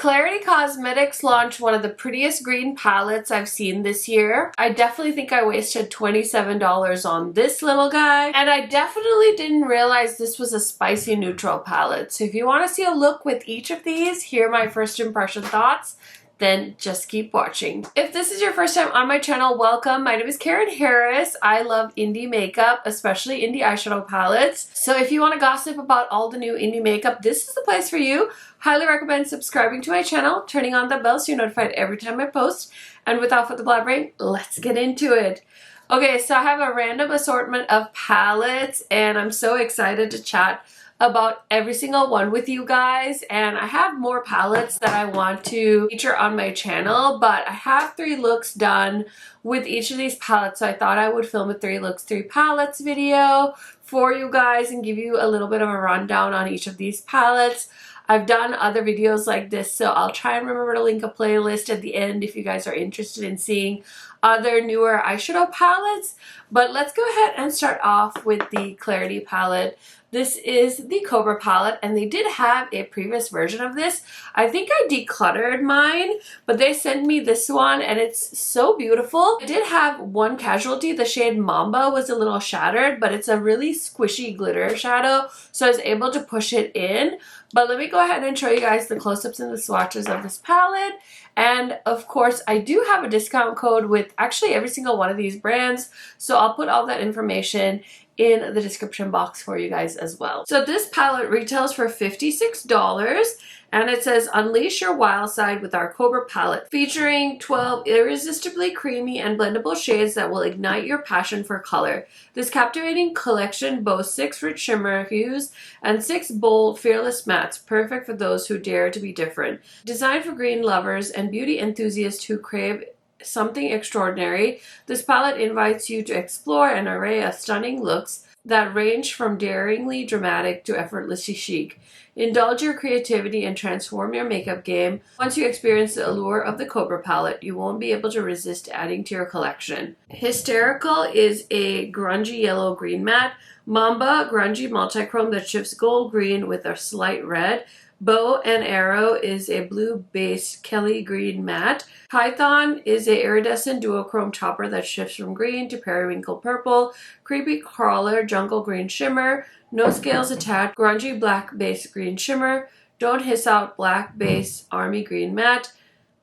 Klarity Cosmetics launched one of the prettiest green palettes I've seen this year. I definitely think I wasted $27 on this little guy, and I definitely didn't realize this was a spicy neutral palette. So if you want to see a look with each of these, here are my first impression thoughts. Then just keep watching. If this is your first time on my channel, welcome. My name is Karen Harris. I love indie makeup, especially indie eyeshadow palettes. So if you want to gossip about all the new indie makeup, this is the place for you. Highly recommend subscribing to my channel, turning on the bell so you're notified every time I post. And without further blabbering, let's get into it. Okay, so I have a random assortment of palettes and I'm so excited to chat about every single one with you guys, and I have more palettes that I want to feature on my channel, but I have 3 looks done with each of these palettes, so I thought I would film a 3 looks 3 palettes video for you guys and give you a little bit of a rundown on each of these palettes. I've done other videos like this, so I'll try and remember to link a playlist at the end if you guys are interested in seeing other newer eyeshadow palettes. But let's go ahead and start off with the Klarity palette. This is the Cobra palette, and they did have a previous version of this. I think I decluttered mine, but they sent me this one, and it's so beautiful. I did have one casualty. The shade Mamba was a little shattered, but it's a really squishy glitter shadow, so I was able to push it in. But let me go ahead and show you guys the close-ups and the swatches of this palette. And of course, I do have a discount code with actually every single one of these brands, so I'll put all that information in the description box for you guys as well. So this palette retails for $56, and it says unleash your wild side with our Cobra palette, featuring 12 irresistibly creamy and blendable shades that will ignite your passion for color. This captivating collection boasts 6 rich shimmer hues and 6 bold, fearless mattes, perfect for those who dare to be different. Designed for green lovers and beauty enthusiasts who crave something extraordinary, this palette invites you to explore an array of stunning looks that range from daringly dramatic to effortlessly chic. Indulge your creativity and transform your makeup game. Once you experience the allure of the Cobra palette, you won't be able to resist adding to your collection. Hysterical is a grungy yellow-green matte. Mamba, grungy multichrome that shifts gold-green with a slight red. Bow and Arrow is a blue-based Kelly green matte. Python is a iridescent duochrome topper that shifts from green to periwinkle purple. Creepy Crawler jungle green shimmer. No scales attached, grungy black base green shimmer. Don't Hiss Out black base army green matte.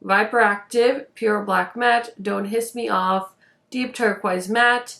Viperactive pure black matte. Don't Hiss Me Off deep turquoise matte.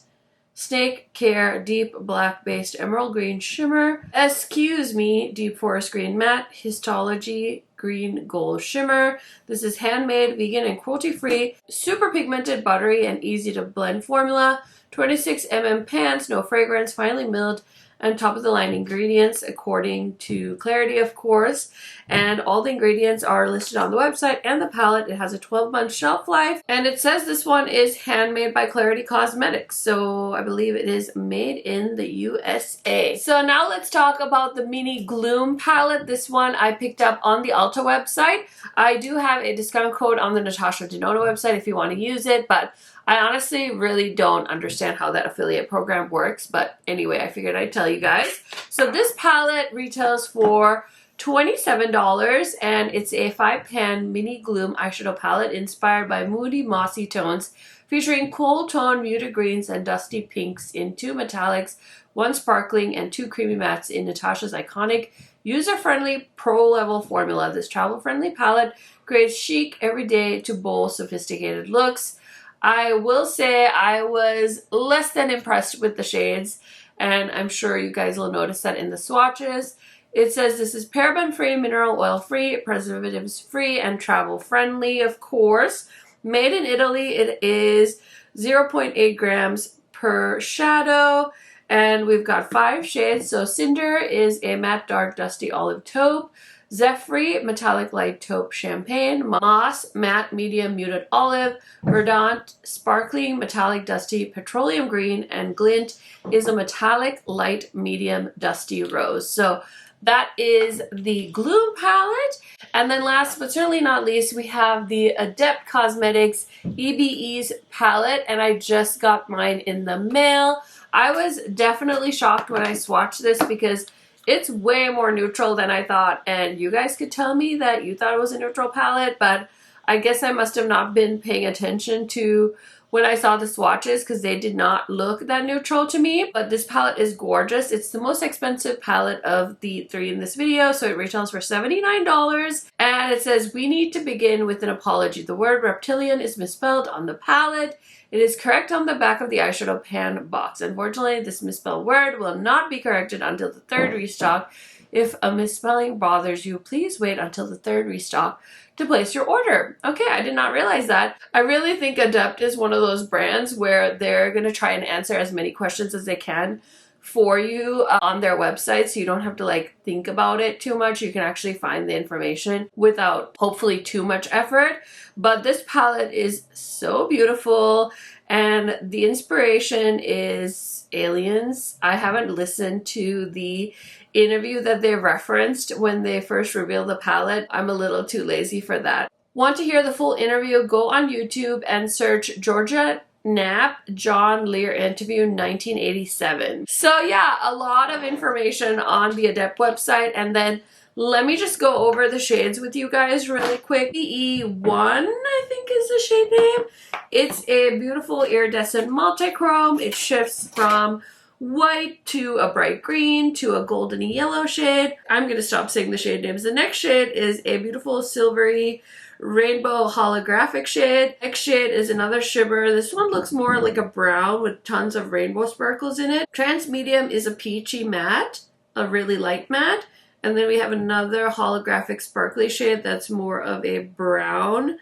Snake Care Deep Black Based Emerald Green Shimmer. Excuse Me Deep Forest Green Matte. Histology Green Gold Shimmer. This is handmade, vegan, and cruelty-free. Super pigmented, buttery, and easy to blend formula. 26 mm pans, no fragrance, finely milled, and top-of-the-line ingredients according to Klarity, of course. And all the ingredients are listed on the website and the palette. It has a 12-month shelf life. And it says this one is handmade by Klarity Cosmetics. So I believe it is made in the USA. So now let's talk about the Mini Gloom palette. This one I picked up on the Ulta website. I do have a discount code on the Natasha Denona website if you want to use it, but I honestly really don't understand how that affiliate program works, but anyway, I figured I'd tell you guys. So this palette retails for $27, and it's a 5-pan Mini Gloom eyeshadow palette inspired by moody, mossy tones, featuring cool tone muted greens and dusty pinks in 2 metallics, 1 sparkling, and 2 creamy mattes in Natasha's iconic, user-friendly, pro-level formula. This travel-friendly palette creates chic, everyday to bold, sophisticated looks. I will say I was less than impressed with the shades, and I'm sure you guys will notice that in the swatches. It says this is paraben-free, mineral oil-free, preservatives-free, and travel-friendly, of course. Made in Italy, it is 0.8 grams per shadow, and we've got 5 shades. So Cinder is a matte, dark, dusty olive taupe. Zephyr, metallic light taupe champagne. Moss, matte, medium, muted olive. Verdant, sparkling, metallic, dusty, petroleum green. And Glint is a metallic, light, medium, dusty rose. So that is the Gloom palette. And then last but certainly not least, we have the Adept Cosmetics E.B.E.'s palette, and I just got mine in the mail. I was definitely shocked when I swatched this because It's way more neutral than I thought, and you guys could tell me that you thought it was a neutral palette, but I guess I must have not been paying attention to when I saw the swatches because they did not look that neutral to me. But this palette is gorgeous. It's the most expensive palette of the three in this video, so it retails for $79. And it says, we need to begin with an apology. The word reptilian is misspelled on the palette. It is correct on the back of the eyeshadow pan box. Unfortunately, this misspelled word will not be corrected until the third restock. If a misspelling bothers you, please wait until the third restock to place your order. Okay, I did not realize that. I really think Adept is one of those brands where they're going to try and answer as many questions as they can for you on their website, so you don't have to like think about it too much. You can actually find the information without hopefully too much effort. But this palette is so beautiful, and the inspiration is aliens. I haven't listened to the interview that they referenced when they first revealed the palette. I'm a little too lazy for that. Want to hear the full interview? Go on YouTube and search Georgia Knapp John Lear interview 1987. So yeah, a lot of information on the Adept website, and then let me just go over the shades with you guys really quick. E.B.E. I think is the shade name. It's a beautiful iridescent multi-chrome. It shifts from white to a bright green to a golden yellow shade. I'm going to stop saying the shade names. The next shade is a beautiful silvery rainbow holographic shade. Next shade is another shimmer. This one looks more like a brown with tons of rainbow sparkles in it. Trans medium is a peachy matte, a really light matte. And then we have another holographic sparkly shade that's more of a brown.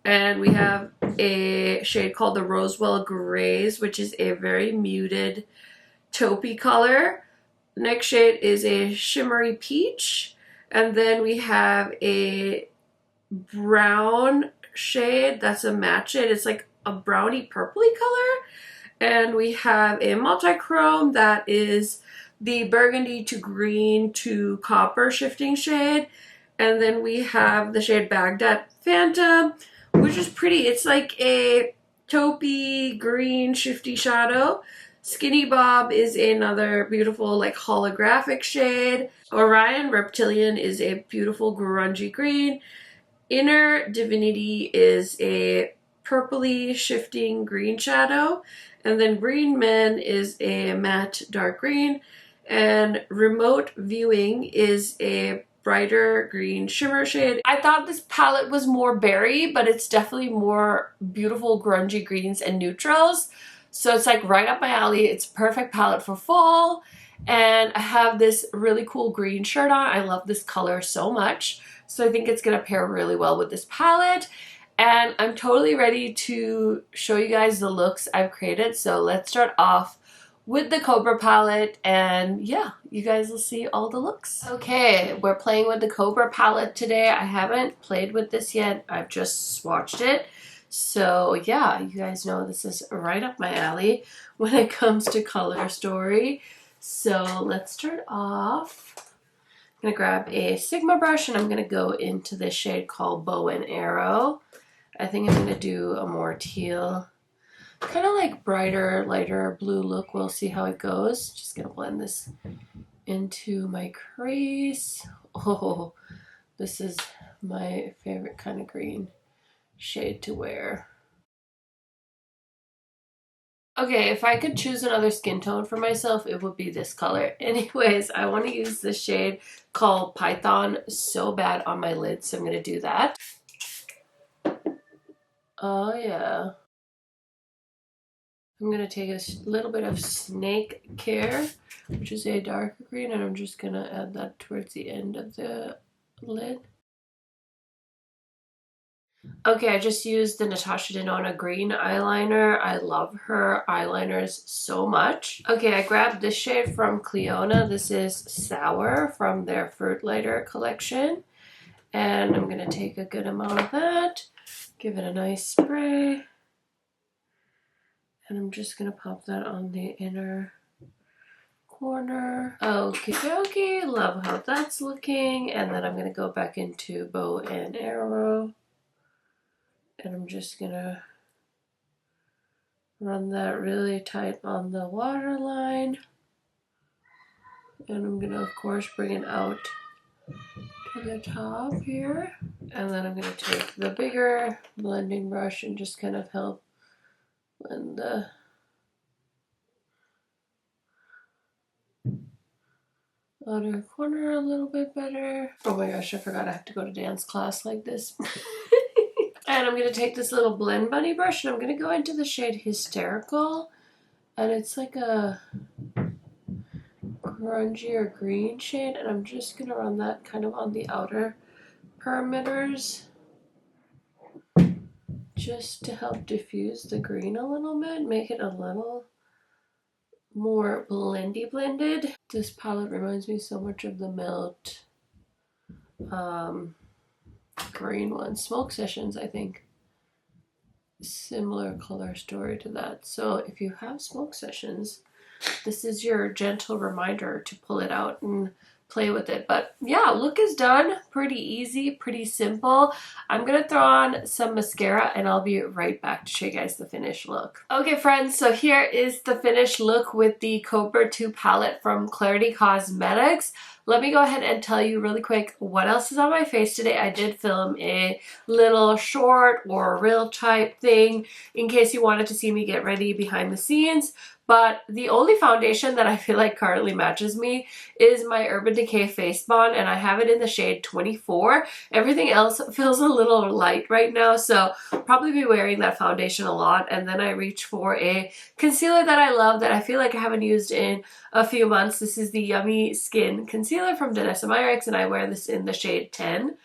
And we have a shade called the Rosewell Grays, which is a very muted taupey color. Next shade is a shimmery peach. And then we have a brown shade that's a matte shade. It's like a browny purpley color. And we have a multi-chrome that is the burgundy to green to copper shifting shade. And then we have the shade Baghdad Phantom, which is pretty. It's like a taupey green shifty shadow. Skinny Bob is another beautiful like holographic shade. Orion Reptilian is a beautiful grungy green. Inner Divinity is a purpley shifting green shadow. And then Green Men is a matte dark green. And Remote Viewing is a brighter green shimmer shade. I thought this palette was more berry, but it's definitely more beautiful grungy greens and neutrals. So it's like right up my alley. It's a perfect palette for fall. And I have this really cool green shirt on. I love this color so much. So I think it's going to pair really well with this palette. And I'm totally ready to show you guys the looks I've created. So let's start off with the Cobra palette, and yeah, you guys will see all the looks. Okay, we're playing with the Cobra palette today. I haven't played with this yet. I've just swatched it. So yeah, you guys know this is right up my alley when it comes to color story. So let's start off. I'm gonna grab a Sigma brush and I'm gonna go into this shade called Bow and Arrow. I think I'm gonna do a more teal, kind of like brighter, lighter blue look. We'll see how it goes. Just gonna blend this into my crease. Oh, this is my favorite kind of green shade to wear. Okay, if I could choose another skin tone for myself, it would be this color. Anyways, I want to use this shade called Python so bad on my lid, so I'm gonna do that. Oh yeah. I'm going to take a little bit of Snake Care, which is a dark green, and I'm just going to add that towards the end of the lid. Okay, I just used the Natasha Denona green eyeliner. I love her eyeliners so much. Okay, I grabbed this shade from Cleona. This is Sour from their Fruit Lighter collection. And I'm going to take a good amount of that, give it a nice spray. And I'm just going to pop that on the inner corner. Okay, love how that's looking. And then I'm going to go back into Bow and Arrow. And I'm just going to run that really tight on the waterline. And I'm gonna, of course, bring it out to the top here. And then I'm gonna take the bigger blending brush and just kind of help blend the outer corner a little bit better. Oh my gosh, I forgot I have to go to dance class like this. And I'm gonna take this little Blend Bunny brush and I'm gonna go into the shade Hysterical. And it's like a grungier green shade, and I'm just gonna run that kind of on the outer perimeters just to help diffuse the green a little bit, make it a little more blended. This palette reminds me so much of the Melt green one, Smoke Sessions, I think. Similar color story to that. So if you have Smoke Sessions, this is your gentle reminder to pull it out and play with it. But yeah, look is done. Pretty easy, pretty simple. I'm gonna throw on some mascara and I'll be right back to show you guys the finished look. Okay friends, so here is the finished look with the Cobra 2 palette from Klarity Cosmetics. Let me go ahead and tell you really quick what else is on my face today. I did film a little short or reel type thing in case you wanted to see me get ready behind the scenes. But the only foundation that I feel like currently matches me is my Urban Decay Face Bond, and I have it in the shade 24. Everything else feels a little light right now, so I'll probably be wearing that foundation a lot. And then I reach for a concealer that I love that I feel like I haven't used in a few months. This is the Yummy Skin Concealer from Danessa Myricks, and I wear this in the shade 10.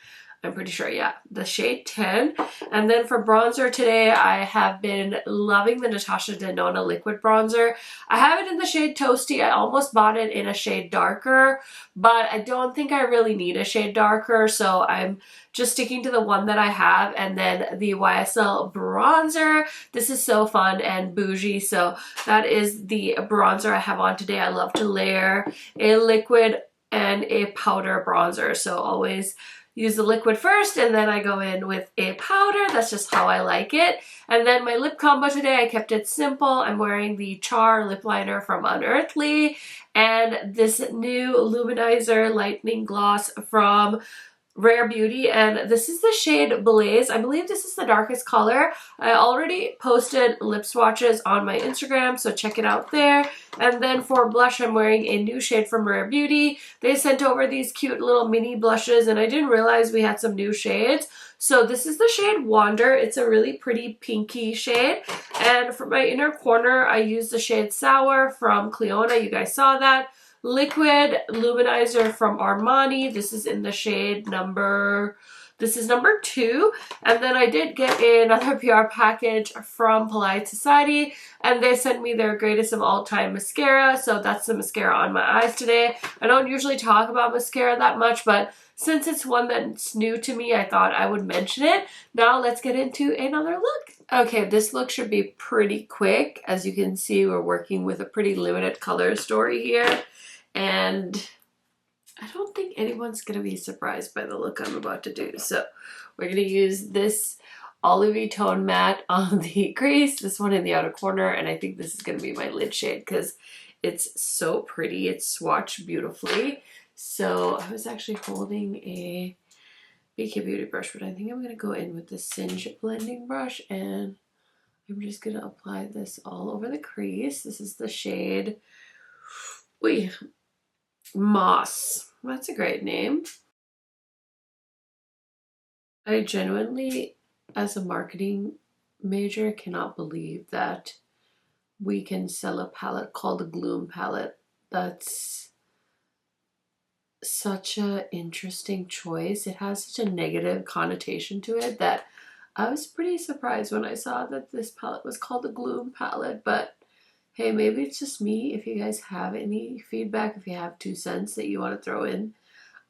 I'm pretty sure, yeah, the shade 10. And then for bronzer today, I have been loving the Natasha Denona liquid bronzer. I have it in the shade Toasty. I almost bought it in a shade darker, but I don't think I really need a shade darker, so I'm just sticking to the one that I have. And then the YSL bronzer. This is so fun and bougie, so that is the bronzer I have on today. I love to layer a liquid and a powder bronzer, so always use the liquid first and then I go in with a powder. That's just how I like it. And then my lip combo today, I kept it simple. I'm wearing the Char lip liner from Unearthly and this new Luminizer Lightning Gloss from Rare Beauty, and this is the shade Blaze. I believe this is the darkest color. I already posted lip swatches on my Instagram, so check it out there. And then for blush, I'm wearing a new shade from Rare Beauty. They sent over these cute little mini blushes, and I didn't realize we had some new shades. So this is the shade Wander. It's a really pretty pinky shade. And for my inner corner, I used the shade Sour from Cleona. You guys saw that. Liquid luminizer from Armani. This is in the shade number 2. And then I did get another PR package from Polite Society, and they sent me their greatest of all time mascara. So that's the mascara on my eyes today. I don't usually talk about mascara that much, but since it's one that's new to me, I thought I would mention it. Now let's get into another look. Okay, this look should be pretty quick. As you can see, we're working with a pretty limited color story here. And I don't think anyone's going to be surprised by the look I'm about to do. So we're going to use this olivey tone matte on the crease, this one in the outer corner, and I think this is going to be my lid shade because it's so pretty. It's swatched beautifully. So I was actually holding a BK Beauty brush, but I think I'm going to go in with the Singe blending brush, and I'm just going to apply this all over the crease. This is the shade Moss. That's a great name. I genuinely, as a marketing major, cannot believe that we can sell a palette called the Gloom palette. That's such an interesting choice. It has such a negative connotation to it that I was pretty surprised when I saw that this palette was called the Gloom palette, but hey, maybe it's just me. If you guys have any feedback, if you have 2 cents that you want to throw in,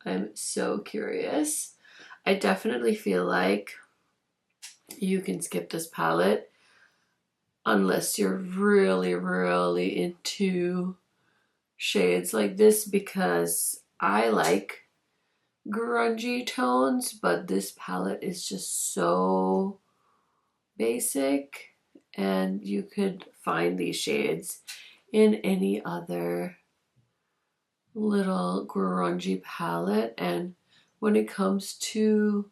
I'm so curious. I definitely feel like you can skip this palette unless you're really, really into shades like this, because I like grungy tones, but this palette is just so basic. And you could find these shades in any other little grungy palette, and when it comes to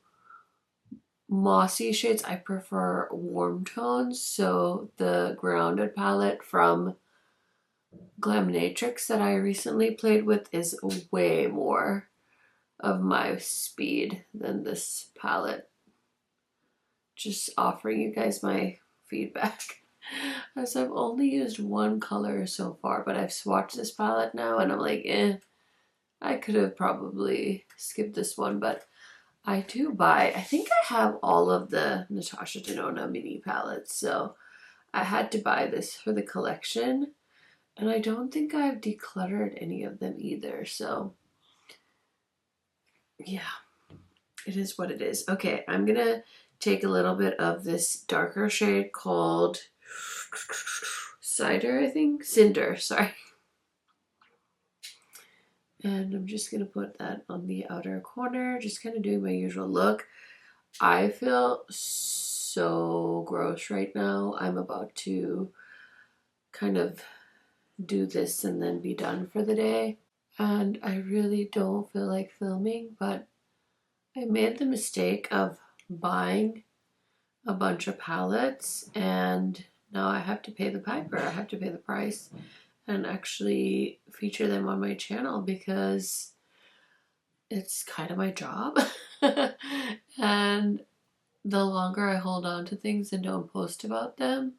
mossy shades, I prefer warm tones. So the Grounded palette from Glaminatrix that I recently played with is way more of my speed than this palette. Just offering you guys my feedback. As I've only used one color so far, but I've swatched this palette now and I'm like, I could have probably skipped this one, but I do buy, I think I have all of the Natasha Denona Mini palettes, so I had to buy this for the collection, and I don't think I've decluttered any of them either, so yeah, it is what it is. Okay, I'm gonna take a little bit of this darker shade called Cider, I think? Cinder, sorry. And I'm just gonna put that on the outer corner, just kind of doing my usual look. I feel so gross right now. I'm about to kind of do this and then be done for the day. And I really don't feel like filming, but I made the mistake of buying a bunch of palettes and now I have to pay the piper. I have to pay the price and actually feature them on my channel because it's kind of my job. And the longer I hold on to things and don't post about them,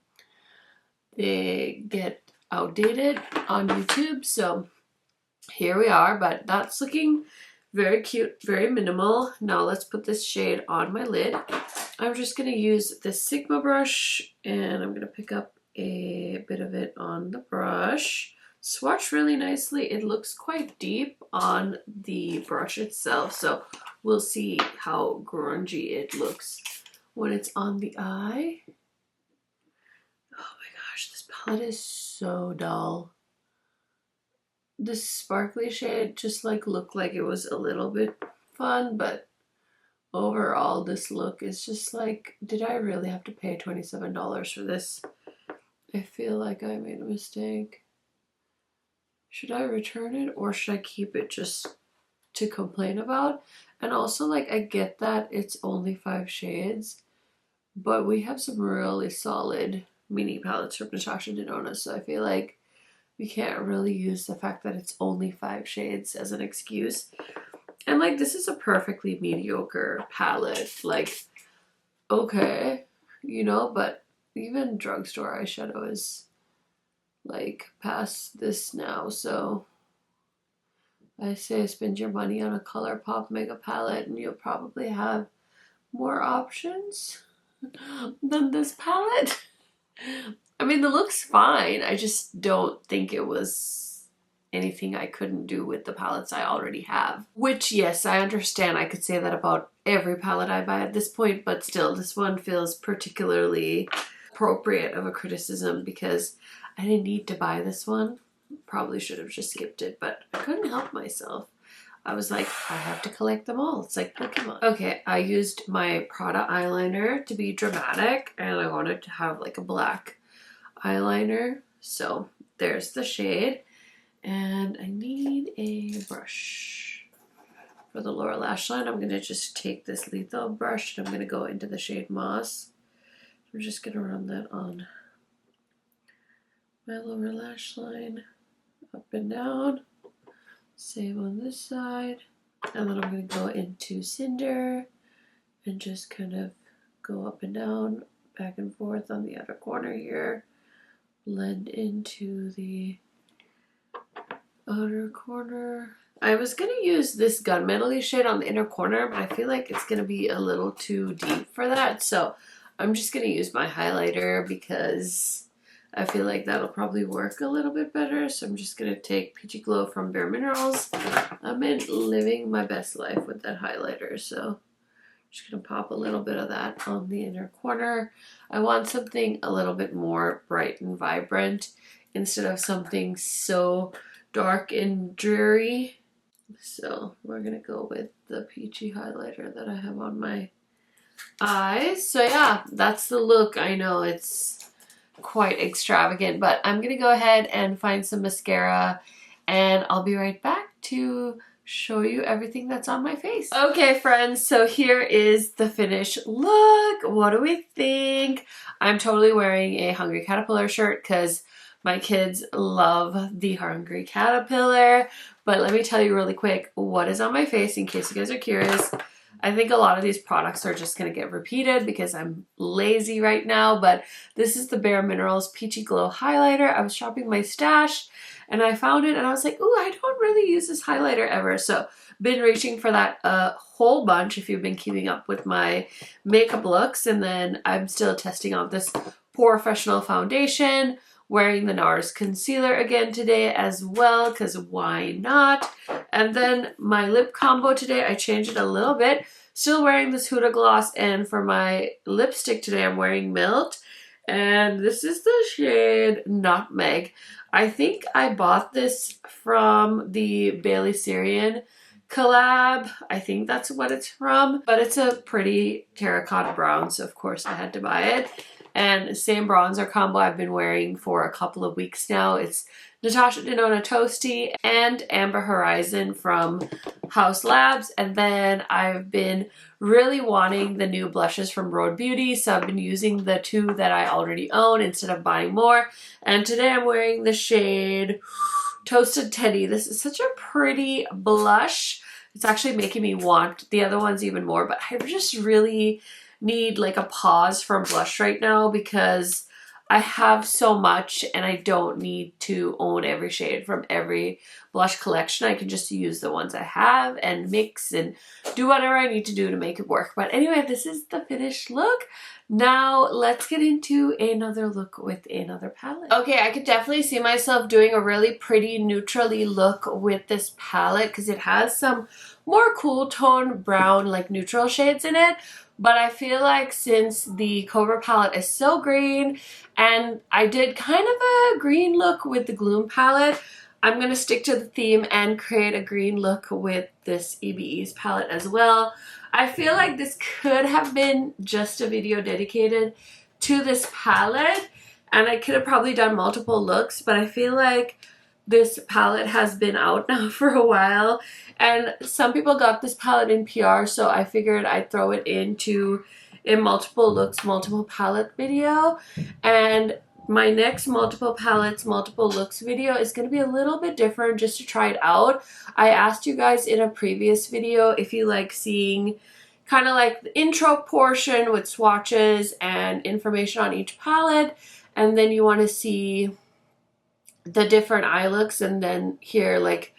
they get outdated on YouTube. So here we are, but that's looking very cute, very minimal. Now let's put this shade on my lid. I'm just going to use this Sigma brush and I'm going to pick up a bit of it on the brush. Swatch really nicely. It looks quite deep on the brush itself, so we'll see how grungy it looks when it's on the eye. Oh my gosh, this palette is so dull. This sparkly shade just like looked like it was a little bit fun, but overall this look is just like, did I really have to pay $27 for this? I feel like I made a mistake. Should I return it or should I keep it just to complain about? And also, like, I get that it's only 5 shades, but we have some really solid mini palettes from Natasha Denona, so I feel like we can't really use the fact that it's only 5 shades as an excuse. And like, this is a perfectly mediocre palette. Like, okay, you know, but even drugstore eyeshadow is like past this now, so I say spend your money on a ColourPop Mega palette and you'll probably have more options than this palette. I mean, the look's fine. I just don't think it was anything I couldn't do with the palettes I already have. Which, yes, I understand. I could say that about every palette I buy at this point, but still, this one feels particularly appropriate of a criticism because I didn't need to buy this one. Probably should have just skipped it, but I couldn't help myself. I was like, I have to collect them all. It's like Pokemon. Okay, I used my Prada eyeliner to be dramatic, and I wanted to have like a black eyeliner. So there's the shade, and I need a brush. For the lower lash line, I'm going to just take this lethal brush, and I'm going to go into the shade Moss. I'm just going to run that on my lower lash line, up and down. Same on this side. And then I'm going to go into Cinder and just kind of go up and down, back and forth on the outer corner here. Blend into the outer corner. I was going to use this gunmetal-y shade on the inner corner, but I feel like it's going to be a little too deep for that. So I'm just going to use my highlighter because I feel like that'll probably work a little bit better. So I'm just going to take Peachy Glow from Bare Minerals. I've been living my best life with that highlighter. So I'm just going to pop a little bit of that on the inner corner. I want something a little bit more bright and vibrant instead of something so dark and dreary. So we're going to go with the peachy highlighter that I have on my eyes. So yeah, that's the look. I know it's quite extravagant, but I'm gonna go ahead and find some mascara and I'll be right back to show you everything that's on my face. Okay friends, so here is the finished look. What do we think? I'm totally wearing a Hungry Caterpillar shirt because my kids love the Hungry Caterpillar. But let me tell you really quick what is on my face in case you guys are curious. I think a lot of these products are just going to get repeated because I'm lazy right now, but this is the Bare Minerals Peachy Glow Highlighter. I was shopping my stash and I found it and I was like, ooh, I don't really use this highlighter ever. So been reaching for that a whole bunch if you've been keeping up with my makeup looks. And then I'm still testing out this Professional foundation, wearing the NARS concealer again today as well, because why not? And then my lip combo today, I changed it a little bit. Still wearing this Huda Gloss, and for my lipstick today, I'm wearing Melt. And this is the shade Nutmeg. I think I bought this from the Bailey Syrian collab. I think that's what it's from, but it's a pretty terracotta brown, so of course I had to buy it. And same bronzer combo I've been wearing for a couple of weeks now. It's Natasha Denona Toasty and Amber Horizon from House Labs. And then I've been really wanting the new blushes from Rhode Beauty, so I've been using the two that I already own instead of buying more. And today I'm wearing the shade Toasted Teddy. This is such a pretty blush. It's actually making me want the other ones even more, but I just really need like a pause from blush right now because I have so much and I don't need to own every shade from every blush collection. I can just use the ones I have and mix and do whatever I need to do to make it work. But anyway, this is the finished look. Now let's get into another look with another palette. Okay, I could definitely see myself doing a really pretty neutrally look with this palette because it has some more cool tone brown like neutral shades in it. But I feel like since the Cobra palette is so green and I did kind of a green look with the Gloom palette, I'm going to stick to the theme and create a green look with this E.B.E.'s palette as well. I feel like this could have been just a video dedicated to this palette and I could have probably done multiple looks, but I feel like this palette has been out now for a while and some people got this palette in PR, so I figured I'd throw it into a multiple looks, multiple palette video. And my next multiple palettes, multiple looks video is going to be a little bit different just to try it out. I asked you guys in a previous video if you like seeing kind of like the intro portion with swatches and information on each palette, and then you want to see the different eye looks and then hear like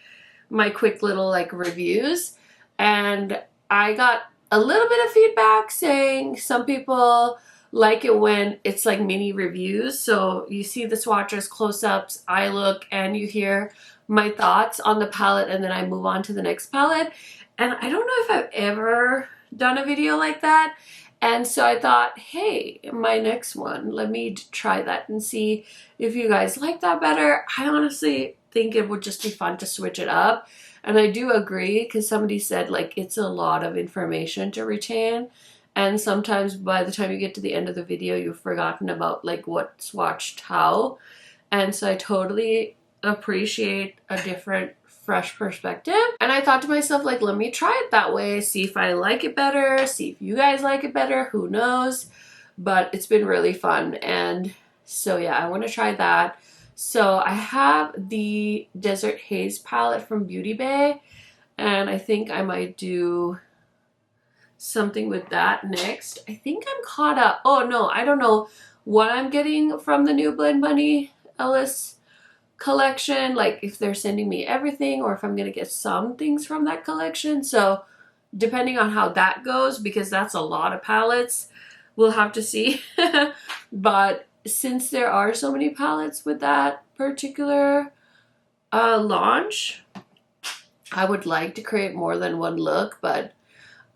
my quick little like reviews. And I got a little bit of feedback saying some people like it when it's like mini reviews, so you see the swatches, close-ups, eye look, and you hear my thoughts on the palette and then I move on to the next palette. And I don't know if I've ever done a video like that, and so I thought, hey, my next one, let me try that and see if you guys like that better. I honestly think it would just be fun to switch it up. And I do agree because somebody said like it's a lot of information to retain. And sometimes by the time you get to the end of the video, you've forgotten about like what swatched how. And so I totally appreciate a different fresh perspective. And I thought to myself, like, let me try it that way, see if I like it better, see if you guys like it better, who knows. But it's been really fun. And so yeah, I want to try that. So I have the Desert Haze palette from Beauty Bay, and I think I might do something with that next. I think I'm caught up. Oh no, I don't know what I'm getting from the new Blend Bunny Ellis collection, like if they're sending me everything or if I'm gonna get some things from that collection. So depending on how that goes, because that's a lot of palettes, we'll have to see. But since there are so many palettes with that particular launch, I would like to create more than one look, but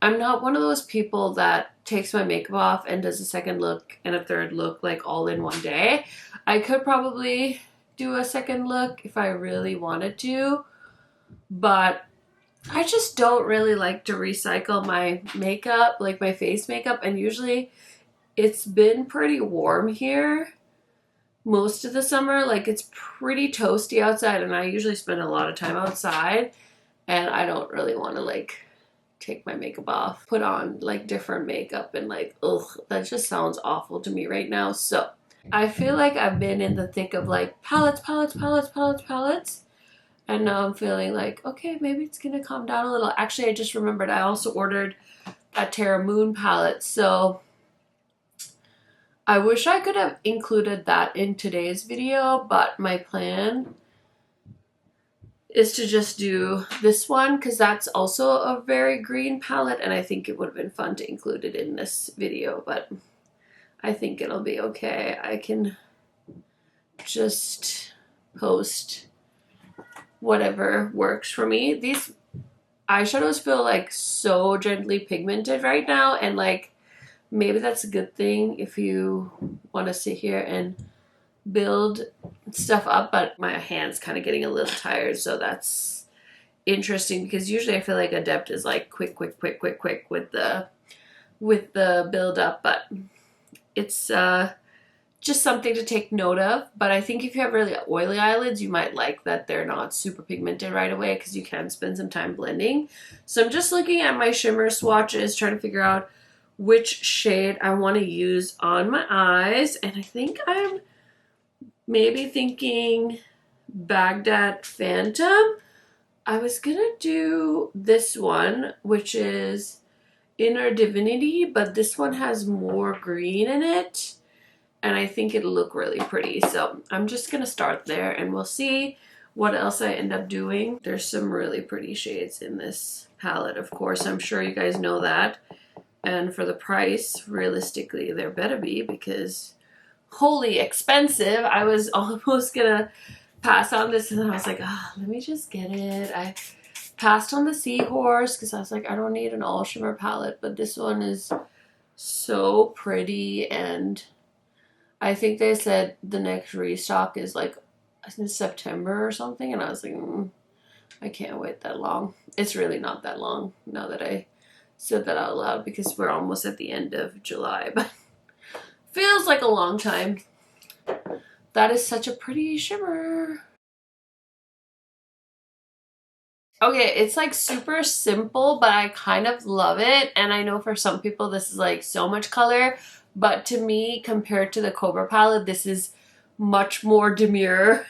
I'm not one of those people that takes my makeup off and does a second look and a third look like all in one day. I could probably do a second look if I really wanted to, but I just don't really like to recycle my makeup, like my face makeup, and usually it's been pretty warm here most of the summer. Like, it's pretty toasty outside, and I usually spend a lot of time outside, and I don't really want to like take my makeup off, put on like different makeup, and like, ugh, that just sounds awful to me right now. So I feel like I've been in the thick of like palettes, palettes, palettes, palettes, palettes. And now I'm feeling like, okay, maybe it's gonna calm down a little. Actually, I just remembered I also ordered a Terra Moon palette. So I wish I could have included that in today's video, but my plan is to just do this one because that's also a very green palette, and I think it would have been fun to include it in this video, but I think it'll be okay. I can just post whatever works for me. These eyeshadows feel like so gently pigmented right now, and like maybe that's a good thing if you want to sit here and build stuff up, but my hand's kind of getting a little tired, so that's interesting because usually I feel like Adept is like quick with the build up, but it's just something to take note of. But I think if you have really oily eyelids, you might like that they're not super pigmented right away because you can spend some time blending. So I'm just looking at my shimmer swatches, trying to figure out which shade I want to use on my eyes, and I think I'm maybe thinking Baghdad Phantom. I was gonna do this one, which is Inner Divinity, but this one has more green in it, and I think it'll look really pretty. So I'm just gonna start there, and we'll see what else I end up doing. There's some really pretty shades in this palette, of course. I'm sure you guys know that. And for the price, realistically, there better be, because holy expensive. I was almost gonna pass on this, and then I was like, let me just get it. I passed on the Seahorse because I was like, I don't need an all shimmer palette, but this one is so pretty, and I think they said the next restock is like, I think September or something, and I was like, I can't wait that long. It's really not that long now that I said that out loud, because we're almost at the end of July, but feels like a long time. That is such a pretty shimmer. Okay, it's like super simple, but I kind of love it. And I know for some people this is like so much color, but to me, compared to the Cobra palette, this is much more demure.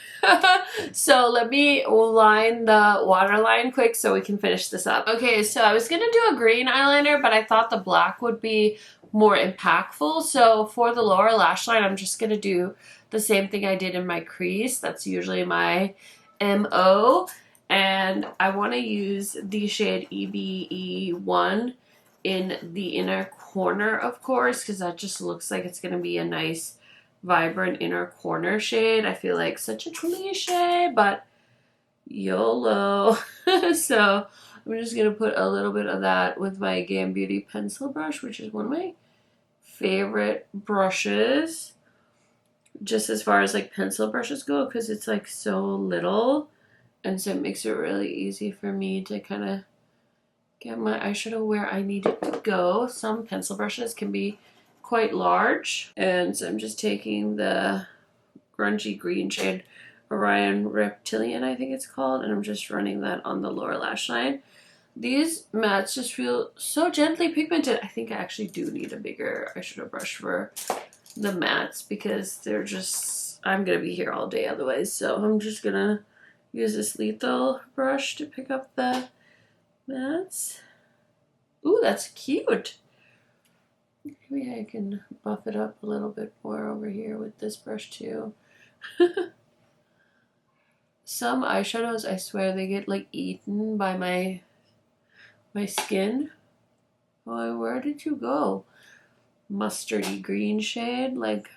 So let me line the waterline quick so we can finish this up. Okay, so I was gonna do a green eyeliner, but I thought the black would be more impactful. So for the lower lash line, I'm just gonna do the same thing I did in my crease. That's usually my MO. And I want to use the shade E.B.E. in the inner corner, of course, because that just looks like it's going to be a nice, vibrant inner corner shade. I feel like such a cliche, but YOLO. So I'm just going to put a little bit of that with my Gam Beauty pencil brush, which is one of my favorite brushes, just as far as like pencil brushes go, because it's like so little. And so it makes it really easy for me to kind of get my eyeshadow where I need it to go. Some pencil brushes can be quite large. And so I'm just taking the grungy green shade, Orion Reptilian, I think it's called, and I'm just running that on the lower lash line. These mattes just feel so gently pigmented. I think I actually do need a bigger eyeshadow brush for the mattes, because they're just, I'm going to be here all day otherwise. So I'm just going to use this lethal brush to pick up the mattes. Ooh, that's cute. Maybe I can buff it up a little bit more over here with this brush too. Some eyeshadows, I swear, they get like eaten by my skin. Oh, where did you go? Mustardy green shade, like,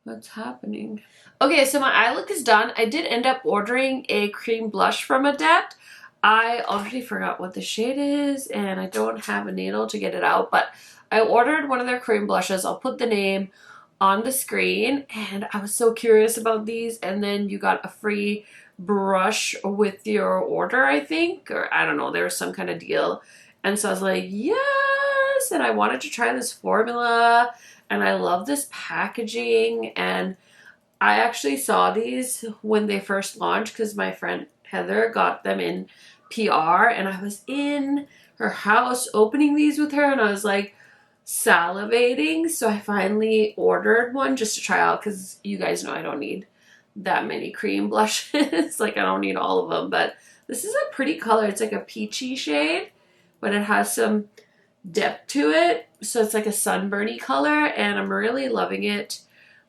what's happening? Okay, so my eye look is done. I did end up ordering a cream blush from Adept. I already forgot what the shade is, and I don't have a needle to get it out, but I ordered one of their cream blushes. I'll put the name on the screen, and I was so curious about these, and then you got a free brush with your order, I think, or I don't know, there was some kind of deal. And so I was like, yes! And I wanted to try this formula, and I love this packaging. And I actually saw these when they first launched because my friend Heather got them in PR, and I was in her house opening these with her, and I was like salivating. So I finally ordered one just to try out, because you guys know I don't need that many cream blushes. Like, I don't need all of them, but this is a pretty color. It's like a peachy shade, but it has some depth to it, so it's like a sunburny color, and I'm really loving it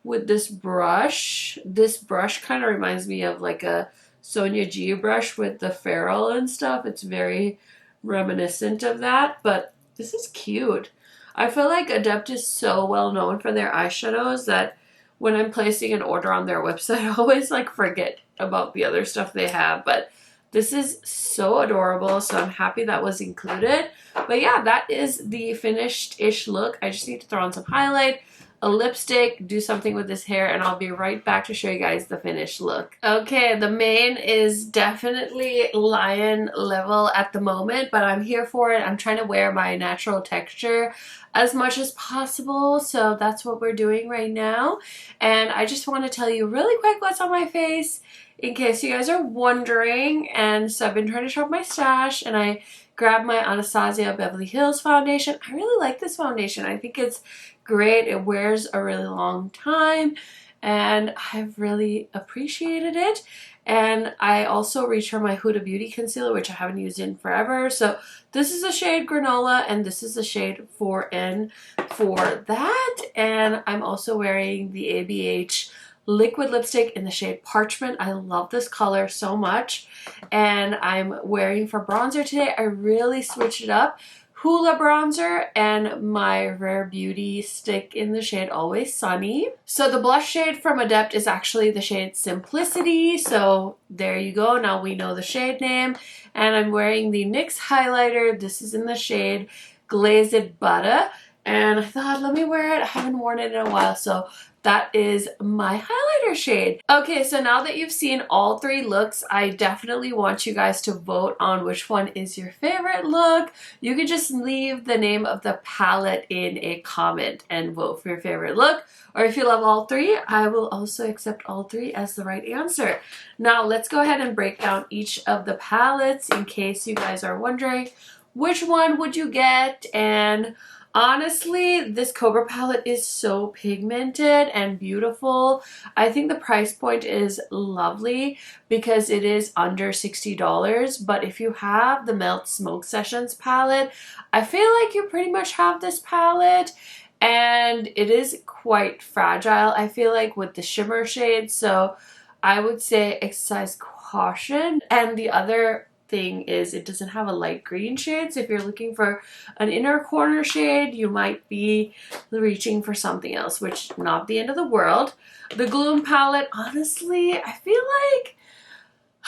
with this brush. This brush kind of reminds me of like a Sonia G brush with the ferrule and stuff. It's very reminiscent of that, but this is cute. I feel like Adept is so well known for their eyeshadows that when I'm placing an order on their website, I always like forget about the other stuff they have, but this is so adorable, so I'm happy that was included. But yeah, that is the finished-ish look. I just need to throw on some highlight, a lipstick, do something with this hair, and I'll be right back to show you guys the finished look. Okay, the mane is definitely lion level at the moment, but I'm here for it. I'm trying to wear my natural texture as much as possible, so that's what we're doing right now. And I just want to tell you really quick what's on my face in case you guys are wondering. And so I've been trying to show up my stash, and I grabbed my Anastasia Beverly Hills foundation. I really like this foundation. I think it's great. It wears a really long time, and I've really appreciated it. And I also reached for my Huda Beauty concealer, which I haven't used in forever. So this is the shade Granola, and this is the shade 4N for that. And I'm also wearing the ABH liquid lipstick in the shade Parchment. I love this color so much. And I'm wearing for bronzer today, I really switched it up. Hoola bronzer and my Rare Beauty stick in the shade Always Sunny. So the blush shade from Adept is actually the shade Simplicity. So there you go. Now we know the shade name. And I'm wearing the NYX highlighter. This is in the shade Glazed Butter. And I thought, let me wear it. I haven't worn it in a while, so that is my highlighter shade. Okay, so now that you've seen all three looks, I definitely want you guys to vote on which one is your favorite look. You can just leave the name of the palette in a comment and vote for your favorite look. Or if you love all three, I will also accept all three as the right answer. Now let's go ahead and break down each of the palettes in case you guys are wondering which one would you get. And honestly, this Cobra palette is so pigmented and beautiful. I think the price point is lovely because it is under $60. But if you have the Melt Smoke Sessions palette, I feel like you pretty much have this palette. And it is quite fragile, I feel like, with the shimmer shades. So I would say exercise caution. And the other thing is it doesn't have a light green shade, so if you're looking for an inner corner shade, you might be reaching for something else, which not the end of the world. The Gloom palette, honestly, I feel like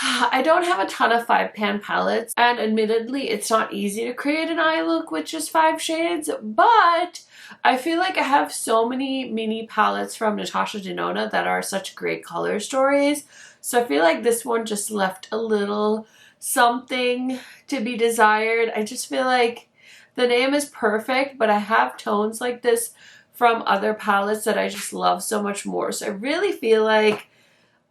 I don't have a ton of 5-pan palettes, and admittedly it's not easy to create an eye look with just 5 shades, but I feel like I have so many mini palettes from Natasha Denona that are such great color stories, so I feel like this one just left a little something to be desired. I just feel like the name is perfect, but I have tones like this from other palettes that I just love so much more. So I really feel like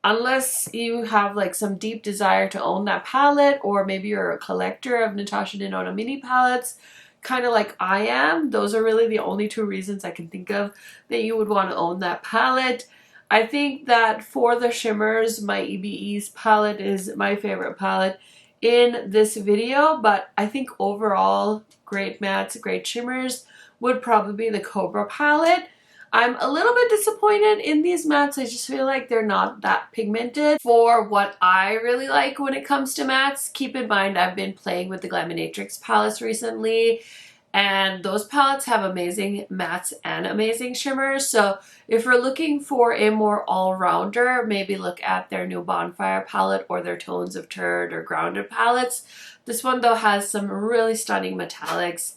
unless you have like some deep desire to own that palette, or maybe you're a collector of Natasha Denona mini palettes, kind of like I am, those are really the only 2 reasons I can think of that you would want to own that palette. I think that for the shimmers, my E.B.E.'s palette is my favorite palette in this video, but I think overall great mattes, great shimmers would probably be the Cobra palette. I'm a little bit disappointed in these mattes. I just feel like they're not that pigmented for what I really like when it comes to mattes. Keep in mind, I've been playing with the Glaminatrix palettes recently, and those palettes have amazing mattes and amazing shimmers. So if you're looking for a more all-rounder, maybe look at their new Bonfire palette or their Tones of Turd or Grounded palettes. This one though has some really stunning metallics.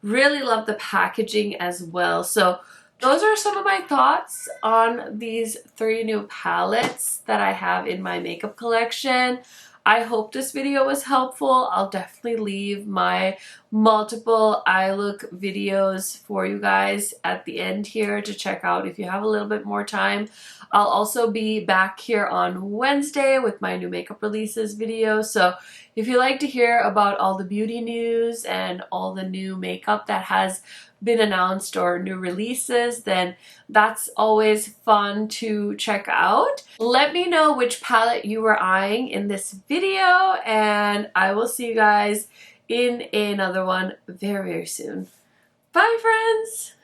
Really love the packaging as well. So those are some of my thoughts on these 3 new palettes that I have in my makeup collection. I hope this video was helpful. I'll definitely leave my multiple eye look videos for you guys at the end here to check out if you have a little bit more time. I'll also be back here on Wednesday with my new makeup releases video. So if you like to hear about all the beauty news and all the new makeup that has been announced or new releases, then that's always fun to check out. Let me know which palette you were eyeing in this video, and I will see you guys in another one very, very soon. Bye, friends!